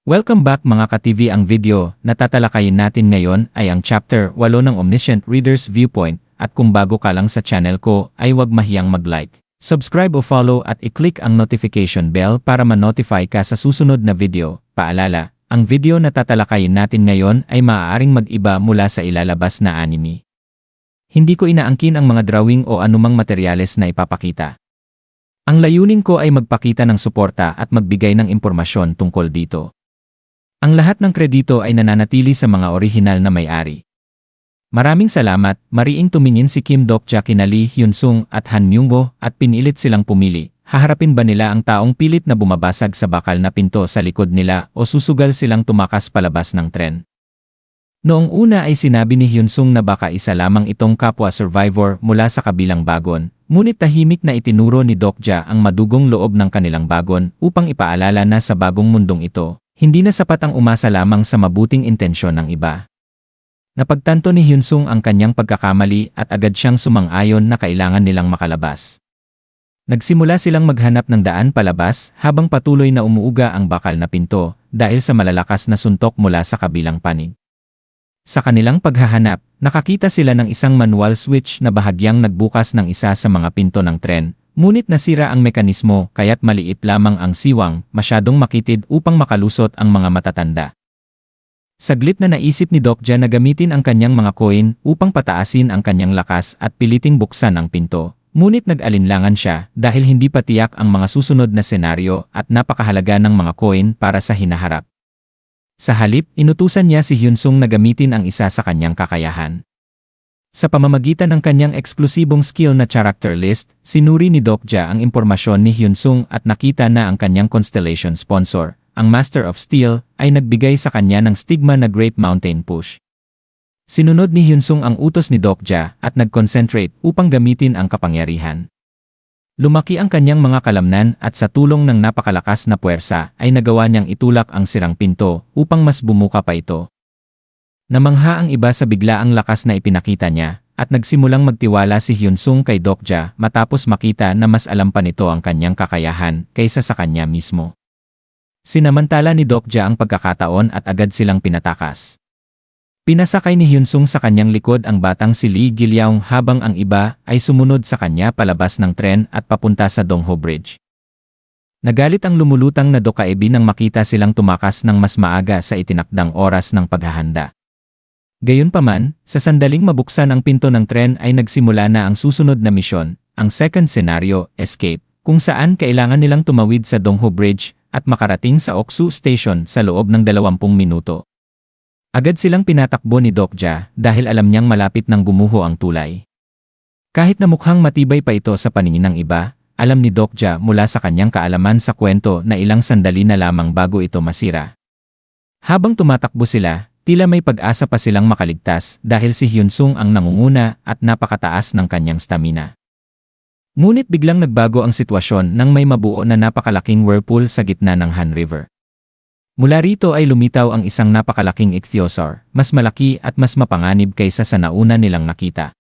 Welcome back mga ka-TV. Ang video na tatalakayin natin ngayon ay ang Chapter 8 ng Omniscient Reader's Viewpoint, at kung bago ka lang sa channel ko ay huwag mahiyang mag-like, subscribe o follow at i-click ang notification bell para ma-notify ka sa susunod na video. Paalala, ang video na tatalakayin natin ngayon ay maaaring mag-iba mula sa ilalabas na anime. Hindi ko inaangkin ang mga drawing o anumang materyales na ipapakita. Ang layunin ko ay magpakita ng suporta at magbigay ng impormasyon tungkol dito. Ang lahat ng kredito ay nananatili sa mga orihinal na may-ari. Maraming salamat. Mariing tumingin si Kim Dokja kina Lee Hyun-sung at Han Myung-woo at pinilit silang pumili. Haharapin ba nila ang taong pilit na bumabasag sa bakal na pinto sa likod nila o susugal silang tumakas palabas ng tren? Noong una ay sinabi ni Hyun-sung na baka isa lamang itong kapwa survivor mula sa kabilang bagon, ngunit tahimik na itinuro ni Dokja ang madugong loob ng kanilang bagon upang ipaalala na sa bagong mundong ito, hindi na sapat ang umasa lamang sa mabuting intensyon ng iba. Napagtanto ni Hyun-sung ang kanyang pagkakamali at agad siyang sumang-ayon na kailangan nilang makalabas. Nagsimula silang maghanap ng daan palabas habang patuloy na umuuga ang bakal na pinto dahil sa malalakas na suntok mula sa kabilang panig. Sa kanilang paghahanap, nakakita sila ng isang manual switch na bahagyang nagbukas ng isa sa mga pinto ng tren, ngunit nasira ang mekanismo kaya't maliit lamang ang siwang, masyadong makitid upang makalusot ang mga matatanda. Saglit na naisip ni Dokja na gamitin ang kanyang mga coin upang pataasin ang kanyang lakas at piliting buksan ang pinto, ngunit nag-alinlangan siya dahil hindi pa tiyak ang mga susunod na senaryo at napakahalaga ng mga coin para sa hinaharap. Sa halip, inutusan niya si Hyun-sung na gamitin ang isa sa kanyang kakayahan. Sa pamamagitan ng kanyang eksklusibong skill na character list, sinuri ni Dokja ang impormasyon ni Hyun-sung at nakita na ang kanyang constellation sponsor, ang Master of Steel, ay nagbigay sa kanya ng stigma na Great Mountain Push. Sinunod ni Hyun-sung ang utos ni Dokja at nag-concentrate upang gamitin ang kapangyarihan. Lumaki ang kanyang mga kalamnan at sa tulong ng napakalakas na puwersa ay nagawa niyang itulak ang sirang pinto upang mas bumuka pa ito. Namangha ang iba sa biglaang lakas na ipinakita niya at nagsimulang magtiwala si Hyun-sung kay Dokja matapos makita na mas alam pa nito ang kanyang kakayahan kaysa sa kanya mismo. Sinamantala ni Dokja ang pagkakataon at agad silang pinatakas. Pinasakay ni Hyun-sung sa kanyang likod ang batang si Lee Gilyaung habang ang iba ay sumunod sa kanya palabas ng tren at papunta sa Dongho Bridge. Nagalit ang lumulutang na Dokaebi nang makita silang tumakas ng mas maaga sa itinakdang oras ng paghahanda. Gayunpaman, sa sandaling mabuksan ang pinto ng tren ay nagsimula na ang susunod na misyon, ang second scenario, Escape, kung saan kailangan nilang tumawid sa Dongho Bridge at makarating sa Oksu Station sa loob ng 20 minuto. Agad silang pinatakbo ni Dokja dahil alam niyang malapit nang gumuho ang tulay. Kahit na mukhang matibay pa ito sa paningin ng iba, alam ni Dokja mula sa kanyang kaalaman sa kwento na ilang sandali na lamang bago ito masira. Habang tumatakbo sila, tila may pag-asa pa silang makaligtas dahil si Hyun-sung ang nangunguna at napakataas ng kanyang stamina. Ngunit biglang nagbago ang sitwasyon nang may mabuo na napakalaking whirlpool sa gitna ng Han River. Mula rito ay lumitaw ang isang napakalaking ichthyosaur, mas malaki at mas mapanganib kaysa sa nauna nilang nakita.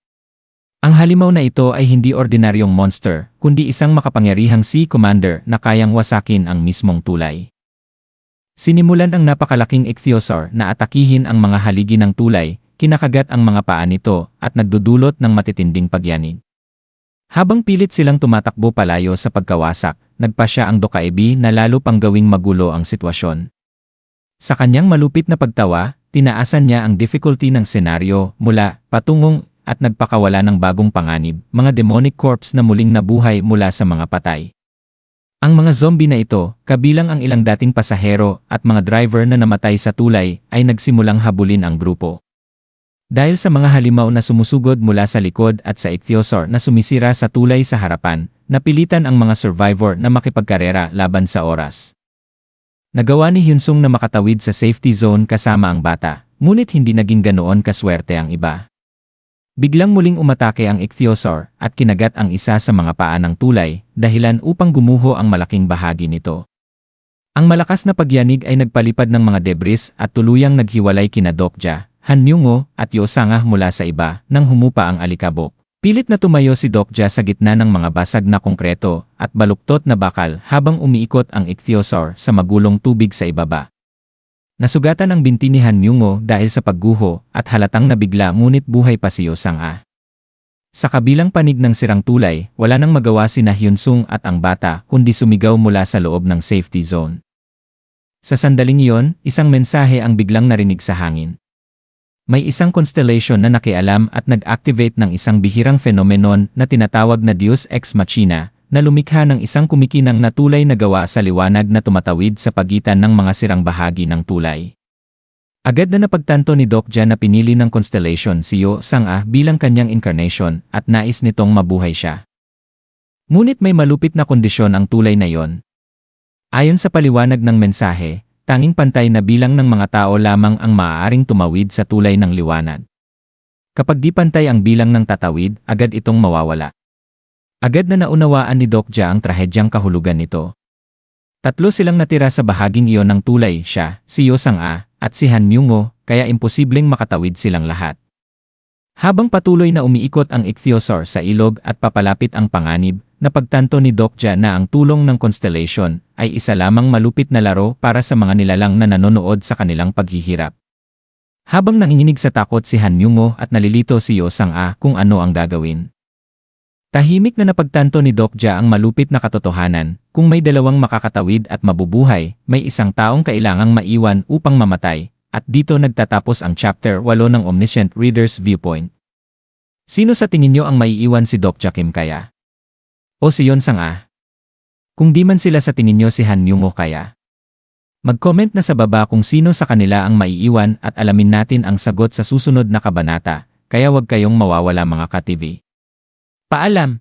Ang halimaw na ito ay hindi ordinaryong monster, kundi isang makapangyarihang sea commander na kayang wasakin ang mismong tulay. Sinimulan ang napakalaking ichthyosaur na atakihin ang mga haligi ng tulay, kinakagat ang mga paa nito at nagdudulot ng matitinding pagyanig. Habang pilit silang tumatakbo palayo sa pagkawasak, nagpasya ang Dokaebi na lalo pang gawing magulo ang sitwasyon. Sa kanyang malupit na pagtawa, tinaasan niya ang difficulty ng senaryo mula patungong at nagpakawala ng bagong panganib, mga demonic corpse na muling nabuhay mula sa mga patay. Ang mga zombie na ito, kabilang ang ilang dating pasahero at mga driver na namatay sa tulay, ay nagsimulang habulin ang grupo. Dahil sa mga halimaw na sumusugod mula sa likod at sa ichthyosaur na sumisira sa tulay sa harapan, napilitan ang mga survivor na makipagkarera laban sa oras. Nagawa ni Hyun-sung na makatawid sa safety zone kasama ang bata, ngunit hindi naging ganoon kaswerte ang iba. Biglang muling umatake ang ichthyosaur at kinagat ang isa sa mga paa ng tulay, dahilan upang gumuho ang malaking bahagi nito. Ang malakas na pagyanig ay nagpalipad ng mga debris at tuluyang naghiwalay kina Dokja, Han Myung-woo at Yo-sangah mula sa iba nang humupa ang alikabok. Pilit na tumayo si Dokja sa gitna ng mga basag na konkreto at baluktot na bakal habang umiikot ang ichthyosaur sa magulong tubig sa ibaba. Nasugatan ang binti ni Han Myung-oh dahil sa pagguho at halatang nabigla ngunit buhay pa si Yo Sang-ah. Sa kabilang panig ng sirang tulay, wala nang magawa sina Hyun-sung at ang bata kundi sumigaw mula sa loob ng safety zone. Sa sandaling iyon, isang mensahe ang biglang narinig sa hangin. May isang constellation na nakialam at nag-activate ng isang bihirang phenomenon na tinatawag na Deus Ex Machina, na lumikha ng isang kumikinang na tulay na gawa sa liwanag na tumatawid sa pagitan ng mga sirang bahagi ng tulay. Agad na napagtanto ni Dokja na pinili ng constellation si Yo Sang-ah bilang kanyang incarnation at nais nitong mabuhay siya. Ngunit may malupit na kondisyon ang tulay na iyon. Ayon sa paliwanag ng mensahe, tanging pantay na bilang ng mga tao lamang ang maaaring tumawid sa tulay ng liwanag. Kapag di pantay ang bilang ng tatawid, agad itong mawawala. Agad na naunawaan ni Dokja ang trahedyang kahulugan nito. Tatlo silang natira sa bahaging iyon ng tulay, siya, si Yo Sang-ah, at si Han Myung-oh, kaya imposibleng makatawid silang lahat. Habang patuloy na umiikot ang ichthyosaur sa ilog at papalapit ang panganib, napagtanto ni Dokja na ang tulong ng constellation ay isa lamang malupit na laro para sa mga nilalang na nanonood sa kanilang paghihirap. Habang nanginginig sa takot si Han Myung-oh at nalilito si Yo Sang-ah kung ano ang gagawin. Tahimik na napagtanto ni Dokja ang malupit na katotohanan, kung may dalawang makakatawid at mabubuhay, may isang taong kailangang maiwan upang mamatay, at dito nagtatapos ang chapter 8 ng Omniscient Reader's Viewpoint. Sino sa tingin nyo ang maiiwan si Dokja Kim kaya? O si Yo Sang-ah? Kung di man sila sa tingin nyo si Han Myung-oh kaya? Mag-comment na sa baba kung sino sa kanila ang maiiwan at alamin natin ang sagot sa susunod na kabanata, kaya wag kayong mawawala mga ka-TV. Paalam!